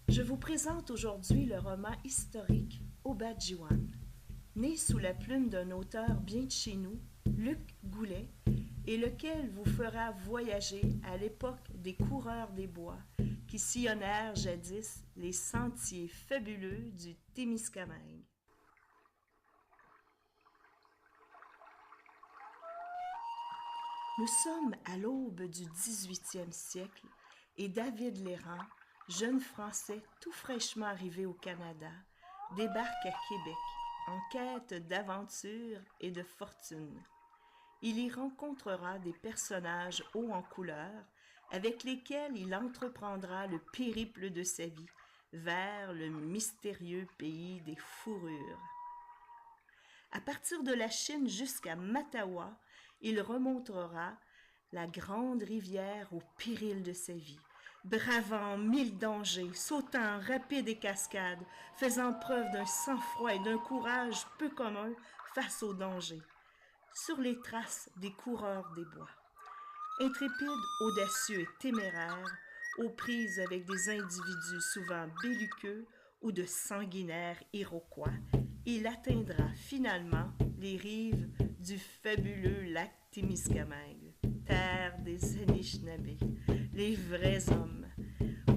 Je vous présente aujourd'hui le roman historique Aubajiwan. Né sous la plume d'un auteur bien de chez nous, Luc Goulet, et lequel vous fera voyager à l'époque des coureurs des bois qui sillonnèrent jadis les sentiers fabuleux du Témiscamingue. Nous sommes à l'aube du 18e siècle et David Lérand, jeune Français tout fraîchement arrivé au Canada, débarque à Québec en quête d'aventure et de fortune. Il y rencontrera des personnages hauts en couleur avec lesquels il entreprendra le périple de sa vie vers le mystérieux pays des fourrures. À partir de la Chine jusqu'à Mattawa, il remontera la grande rivière au péril de sa vie, bravant 1000 dangers, sautant rapides et cascades, faisant preuve d'un sang-froid et d'un courage peu commun face aux dangers, sur les traces des coureurs des bois. Intrépide, audacieux et téméraire, aux prises avec des individus souvent belliqueux ou de sanguinaires Iroquois, il atteindra finalement les rives du fabuleux lac Témiscamingue, terre des Anishinabés, les vrais hommes,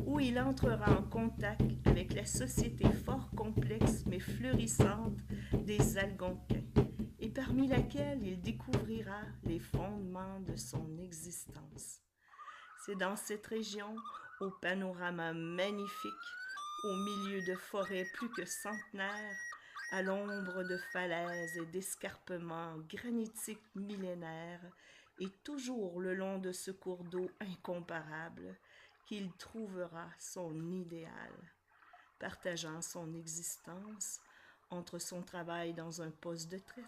où il entrera en contact avec la société fort complexe mais fleurissante des Algonquins, et parmi laquelle il découvrira les fondements de son existence. C'est dans cette région, au panorama magnifique, au milieu de forêts plus que centenaires, à l'ombre de falaises et d'escarpements granitiques millénaires, et toujours le long de ce cours d'eau incomparable, qu'il trouvera son idéal, partageant son existence entre son travail dans un poste de traite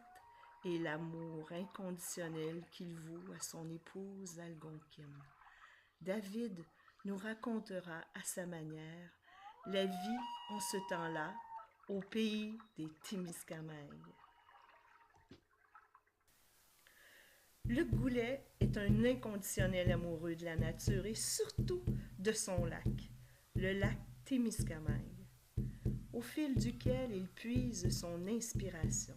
et l'amour inconditionnel qu'il voue à son épouse algonquine. David nous racontera à sa manière la vie en ce temps-là au pays des Témiscamingues. Luc Goulet est un inconditionnel amoureux de la nature et surtout de son lac, le lac Témiscamingue, au fil duquel il puise son inspiration.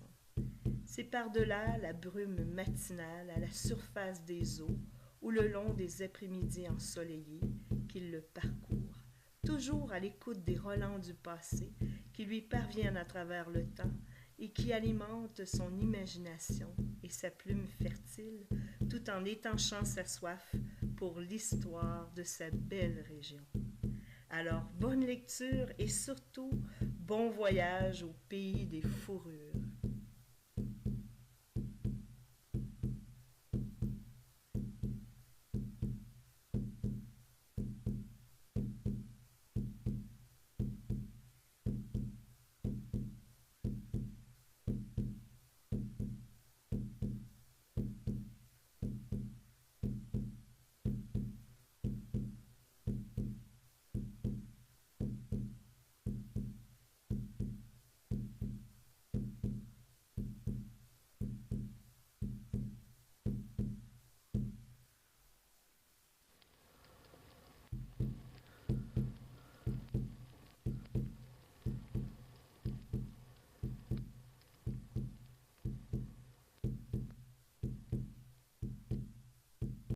C'est par-delà la brume matinale à la surface des eaux ou le long des après-midi ensoleillés qu'il le parcourt, toujours à l'écoute des relents du passé qui lui parviennent à travers le temps et qui alimentent son imagination et sa plume fertile tout en étanchant sa soif pour l'histoire de sa belle région. Alors, bonne lecture et surtout, bon voyage au pays des fourrures.